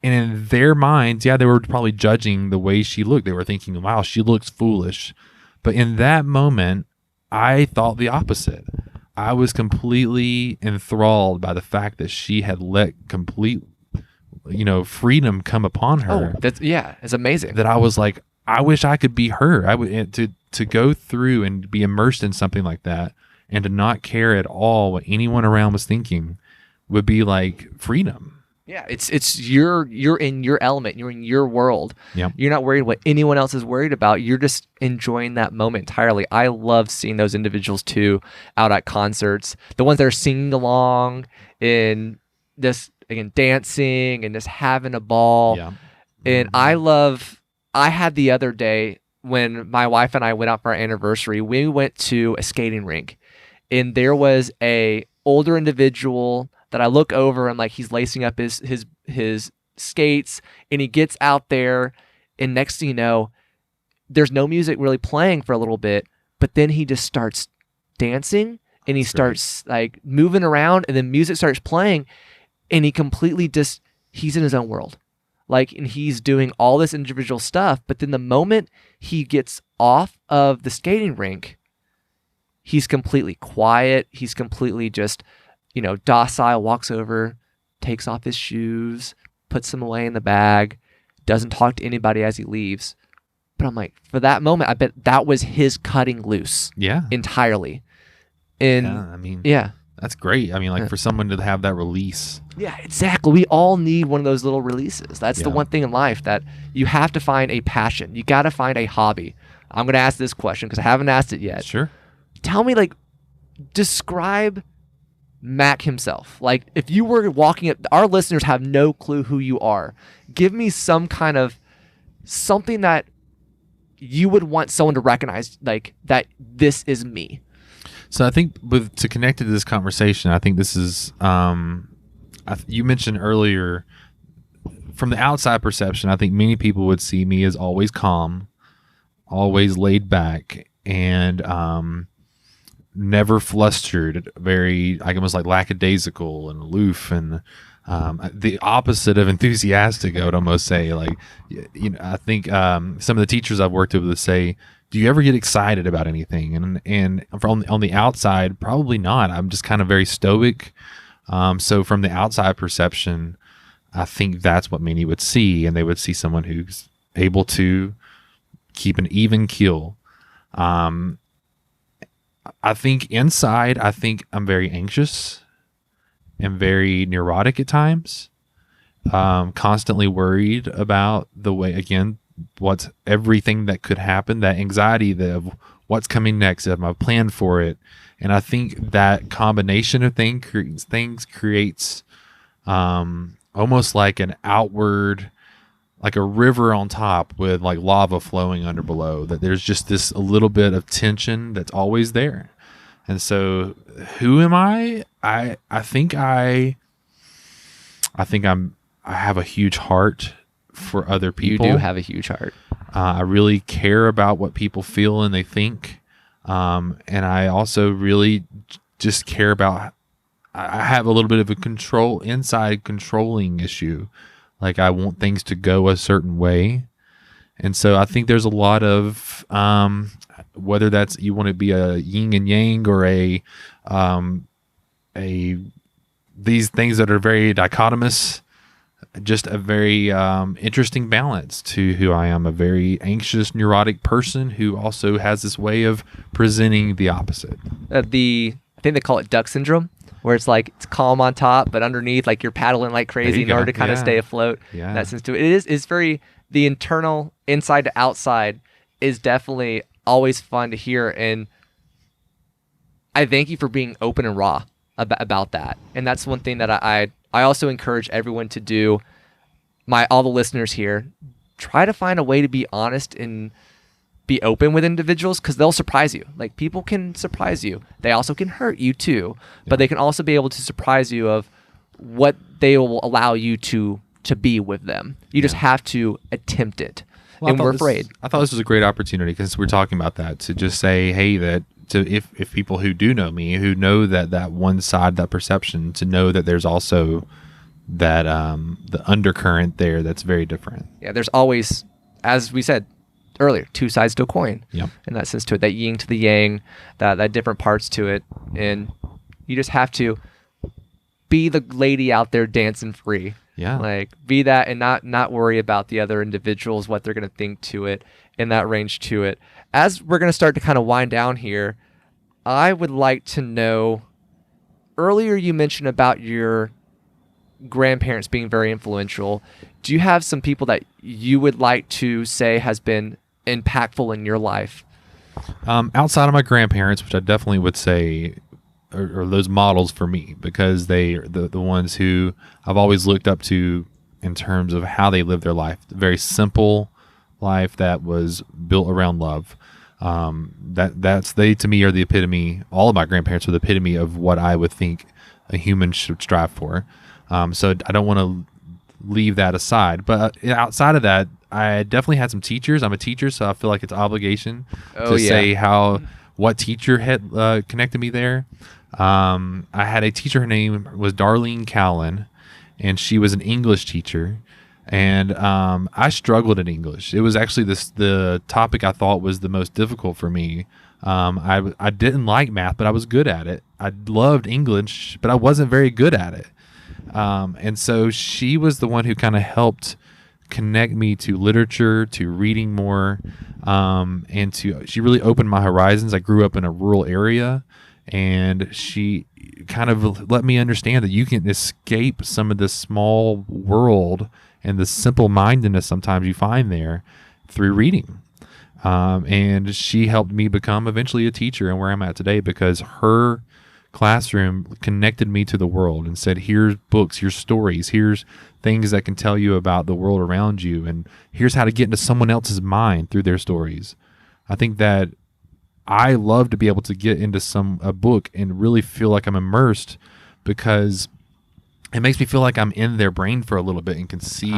in their minds, they were probably judging the way she looked. They were thinking, wow, she looks foolish. But in that moment, I thought the opposite. I was completely enthralled by the fact that she had let complete, freedom come upon her. Oh, it's amazing. That I was like, I wish I could be her. I would to go through and be immersed in something like that, and to not care at all what anyone around was thinking, would be like freedom. Yeah, it's you're in your element, you're in your world. Yep. You're not worried what anyone else is worried about. You're just enjoying that moment entirely. I love seeing those individuals too out at concerts. The ones that are singing along and just again dancing and just having a ball. Yeah. And I had the other day when my wife and I went out for our anniversary, we went to a skating rink, and there was a older individual that I look over and like he's lacing up his skates, and he gets out there, and next thing you know, there's no music really playing for a little bit, but then he just starts dancing, and he starts like moving around, and then music starts playing, and he completely he's in his own world. Like, and he's doing all this individual stuff, but then the moment he gets off of the skating rink, he's completely quiet. He's completely just docile, walks over, takes off his shoes, puts them away in the bag, doesn't talk to anybody as he leaves. But I'm like, for that moment, I bet that was his cutting loose. Yeah. Entirely. And that's great. For someone to have that release. Yeah, exactly. We all need one of those little releases. That's the one thing in life that you have to find a passion. You got to find a hobby. I'm going to ask this question because I haven't asked it yet. Sure. Tell me, describe Mac himself. Like, if you were walking up, our listeners have no clue who you are. Give me some kind of something that you would want someone to recognize, like, that this is me. So I think to connect to this conversation, I think this is, you mentioned earlier, from the outside perception, I think many people would see me as always calm, always laid back, and never flustered, very, like, almost like lackadaisical and aloof, and the opposite of enthusiastic, I would almost say. Like, I think some of the teachers I've worked with would say, do you ever get excited about anything? And on the outside, probably not. I'm just kind of very stoic. So from the outside perception, I think that's what many would see, and they would see someone who's able to keep an even keel. I think inside, I think I'm very anxious and very neurotic at times, constantly worried about the way, again, what's everything that could happen, that anxiety of what's coming next, have I planned for it? And I think that combination of things creates almost like an outward, like a river on top with like lava flowing under below, that there's just this a little bit of tension that's always there. And so who am I? I think I have a huge heart for other people. You do have a huge heart. I really care about what people feel and they think. And I also really just care about, I have a little bit of a controlling issue. Like, I want things to go a certain way. And so I think there's a lot of, whether that's, you want to be a yin and yang, or these things that are very dichotomous, just a very interesting balance to who I am, a very anxious, neurotic person who also has this way of presenting the opposite. I think they call it duck syndrome, where it's like it's calm on top, but underneath, like, you're paddling like crazy in order to kind of stay afloat. Yeah. That sense to it. It's very, the internal, inside to outside, is definitely always fun to hear. And I thank you for being open and raw about that. And that's one thing that I also encourage everyone to do. All the listeners here, try to find a way to be honest and be open with individuals, because they'll surprise you. Like, people can surprise you. They also can hurt you too, but they can also be able to surprise you of what they will allow you to be with them. You just have to attempt it. Well, and we're afraid. I thought this was a great opportunity, because we're talking about that, to just say, hey, that if people who do know me, who know that one side, that perception, to know that there's also that the undercurrent there that's very different. Yeah, there's always, as we said earlier, two sides to a coin. Yep. In that sense to it, that yin to the yang, that different parts to it. And you just have to be the lady out there dancing free. Yeah. Like, be that, and not worry about the other individuals, what they're going to think to it, in that range to it. As we're going to start to kind of wind down here, I would like to know, earlier you mentioned about your grandparents being very influential. Do you have some people that you would like to say has been impactful in your life? Outside of my grandparents, which I definitely would say are those models for me, because they are the ones who I've always looked up to in terms of how they live their life. A very simple life that was built around love. They to me are the epitome. All of my grandparents are the epitome of what I would think a human should strive for. So I don't want to leave that aside. But outside of that, I definitely had some teachers. I'm a teacher, so I feel like it's obligation to say what teacher had connected me there. I had a teacher, her name was Darlene Callan, and she was an English teacher. And I struggled in English. It was actually the topic I thought was the most difficult for me. I didn't like math, but I was good at it. I loved English, but I wasn't very good at it. And so she was the one who kind of helped connect me to literature, to reading more, and she really opened my horizons. I grew up in a rural area, and she kind of let me understand that you can escape some of this small world and the simple mindedness sometimes you find there through reading. And she helped me become eventually a teacher and where I'm at today, because her classroom connected me to the world and said, here's books, here's stories, here's things that can tell you about the world around you, and here's how to get into someone else's mind through their stories. I think that I love to be able to get into a book and really feel like I'm immersed, because it makes me feel like I'm in their brain for a little bit and can see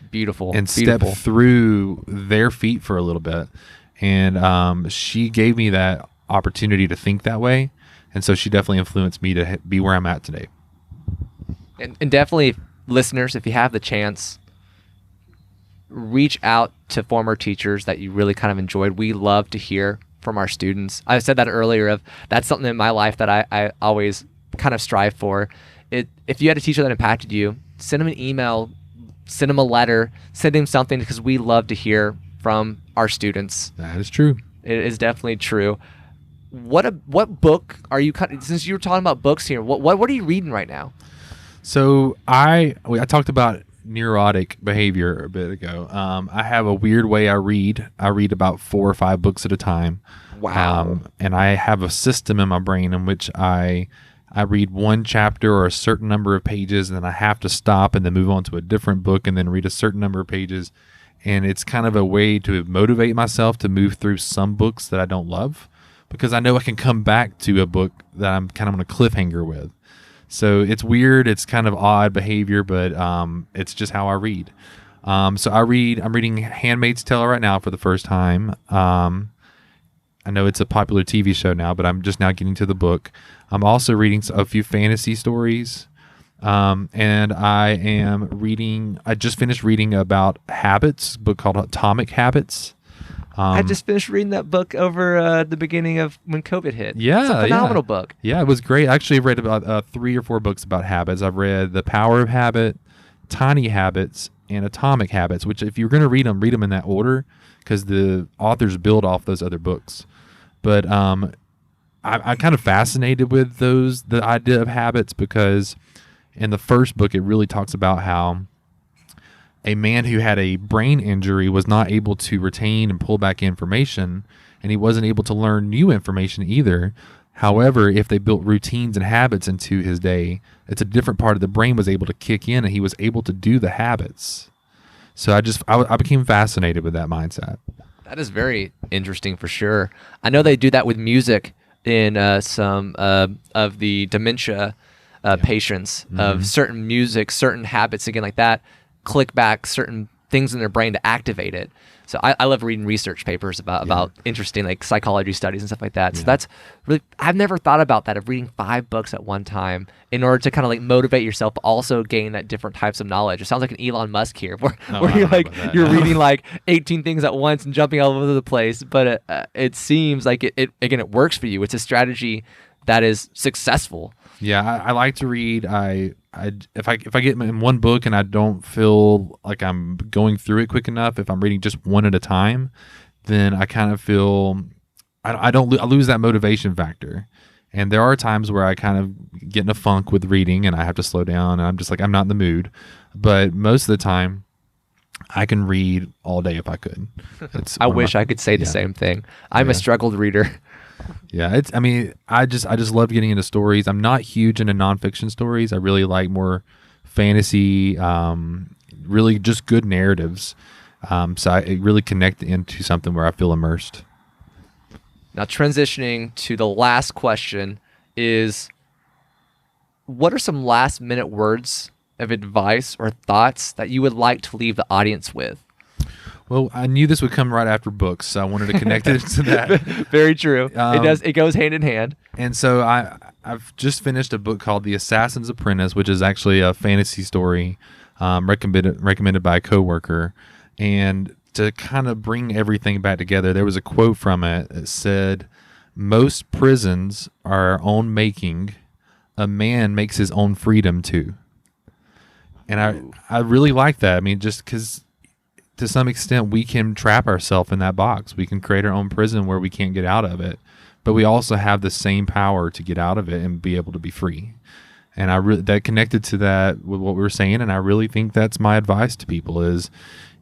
beautiful and step through their feet for a little bit. And she gave me that opportunity to think that way. And so she definitely influenced me to be where I'm at today. And definitely, listeners, if you have the chance, reach out to former teachers that you really kind of enjoyed. We love to hear from our students. I said that earlier, that's something in my life that I always kind of strive for. If you had a teacher that impacted you, send them an email, send them a letter, send them something, because we love to hear from our students. That is true. It is definitely true. What book are you, since you were talking about books here, what are you reading right now? So I talked about neurotic behavior a bit ago. I have a weird way I read. I read about 4 or 5 books at a time. Wow. And I have a system in my brain in which I read one chapter or a certain number of pages, and then I have to stop and then move on to a different book and then read a certain number of pages. And it's kind of a way to motivate myself to move through some books that I don't love, because I know I can come back to a book that I'm kind of on a cliffhanger with. So it's weird. It's kind of odd behavior, but it's just how I read. So I'm reading Handmaid's Tale right now for the first time. I know it's a popular TV show now, but I'm just now getting to the book. I'm also reading a few fantasy stories. And I just finished reading about habits, a book called Atomic Habits. I just finished reading that book over the beginning of when COVID hit. Yeah. It's a phenomenal book. Yeah, it was great. Actually, I've read about 3 or 4 books about habits. I've read The Power of Habit, Tiny Habits, and Atomic Habits, which if you're going to read them in that order, because the authors build off those other books. But I'm kind of fascinated with the idea of habits, because in the first book, it really talks about how a man who had a brain injury was not able to retain and pull back information, and he wasn't able to learn new information either. However, if they built routines and habits into his day, it's a different part of the brain was able to kick in, and he was able to do the habits. So I became fascinated with that mindset. That is very interesting for sure. I know they do that with music in some of the dementia patients, of certain music, certain habits, again, like that, click back certain things in their brain to activate it. So I love reading research papers about interesting like psychology studies and stuff like that. So that's really, I've never thought about that, of reading 5 books at one time in order to kind of like motivate yourself, but also gain that different types of knowledge. It sounds like an Elon Musk here, where you're reading like 18 things at once and jumping all over the place. But it seems like it works for you. It's a strategy that is successful. Yeah, I like to read. If I get in one book and I don't feel like I'm going through it quick enough, if I'm reading just one at a time, then I kind of feel I lose that motivation factor. And there are times where I kind of get in a funk with reading and I have to slow down, and I'm just like, I'm not in the mood. But most of the time, I can read all day if I could. I wish I could say the same thing. I'm a struggled reader. Yeah, I just love getting into stories. I'm not huge into nonfiction stories. I really like more fantasy, really just good narratives. So I really connect into something where I feel immersed. Now, transitioning to the last question is, what are some last minute words of advice or thoughts that you would like to leave the audience with? Well, I knew this would come right after books, so I wanted to connect it to that. Very true. It goes hand in hand. And so I've just finished a book called The Assassin's Apprentice, which is actually a fantasy story recommended by a coworker. And to kind of bring everything back together, there was a quote from it that said, "Most prisons are our own making. A man makes his own freedom too." And I really like that. I mean, just because to some extent, we can trap ourselves in that box. We can create our own prison where we can't get out of it, but we also have the same power to get out of it and be able to be free. And that connected to that with what we were saying, and I really think that's my advice to people is,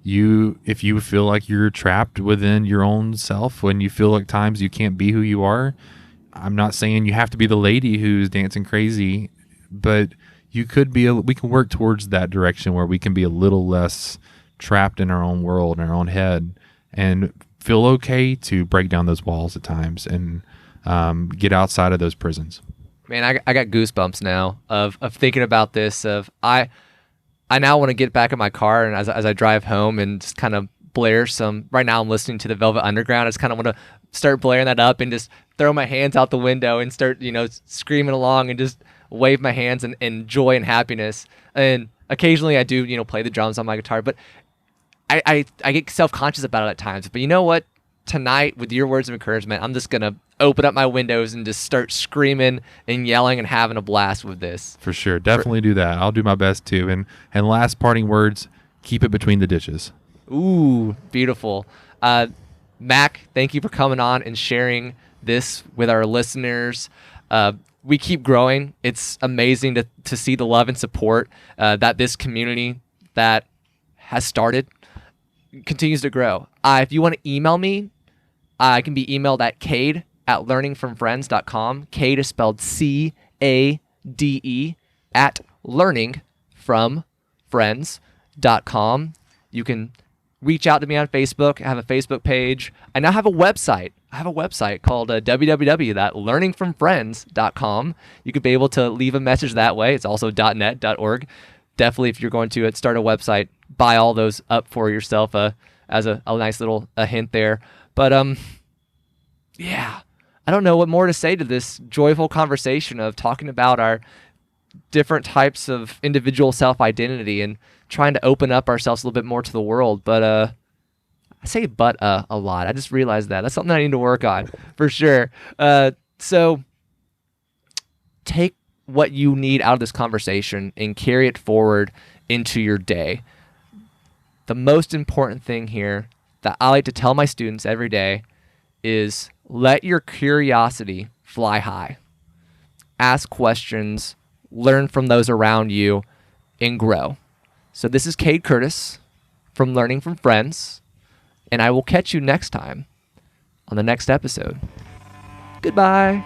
if you feel like you're trapped within your own self, when you feel like times you can't be who you are, I'm not saying you have to be the lady who's dancing crazy, but you could be. We can work towards that direction where we can be a little less trapped in our own world, in our own head, and feel okay to break down those walls at times and get outside of those prisons. Man, I got goosebumps now of thinking about this. I now want to get back in my car and as I drive home and just kind of blare some. Right now, I'm listening to the Velvet Underground. I just kind of want to start blaring that up and just throw my hands out the window and start, screaming along and just wave my hands in joy and happiness. And occasionally I do, play the drums on my guitar, but I get self-conscious about it at times. But you know what? Tonight, with your words of encouragement, I'm just going to open up my windows and just start screaming and yelling and having a blast with this. For sure. Definitely do that. I'll do my best too. And last parting words, keep it between the ditches. Ooh, beautiful. Mac, thank you for coming on and sharing this with our listeners. We keep growing. It's amazing to see the love and support that this community that has started continues to grow. If you want to email me, I can be emailed at cade@learningfromfriends.com. Cade is spelled CADE at learningfromfriends.com. You can reach out to me on Facebook. I have a Facebook page. I now have a website. I have a website called www.learningfromfriends.com. You could be able to leave a message that way. It's also .net, .org. Definitely, if you're going to start a website, buy all those up for yourself as a nice little hint there. But yeah, I don't know what more to say to this joyful conversation of talking about our different types of individual self-identity and trying to open up ourselves a little bit more to the world. But I say but a lot. I just realized that. That's something I need to work on for sure. So take what you need out of this conversation and carry it forward into your day. The most important thing here that I like to tell my students every day is let your curiosity fly high. Ask questions, learn from those around you, and grow. So this is Cade Curtis from Learning from Friends, and I will catch you next time on the next episode. Goodbye.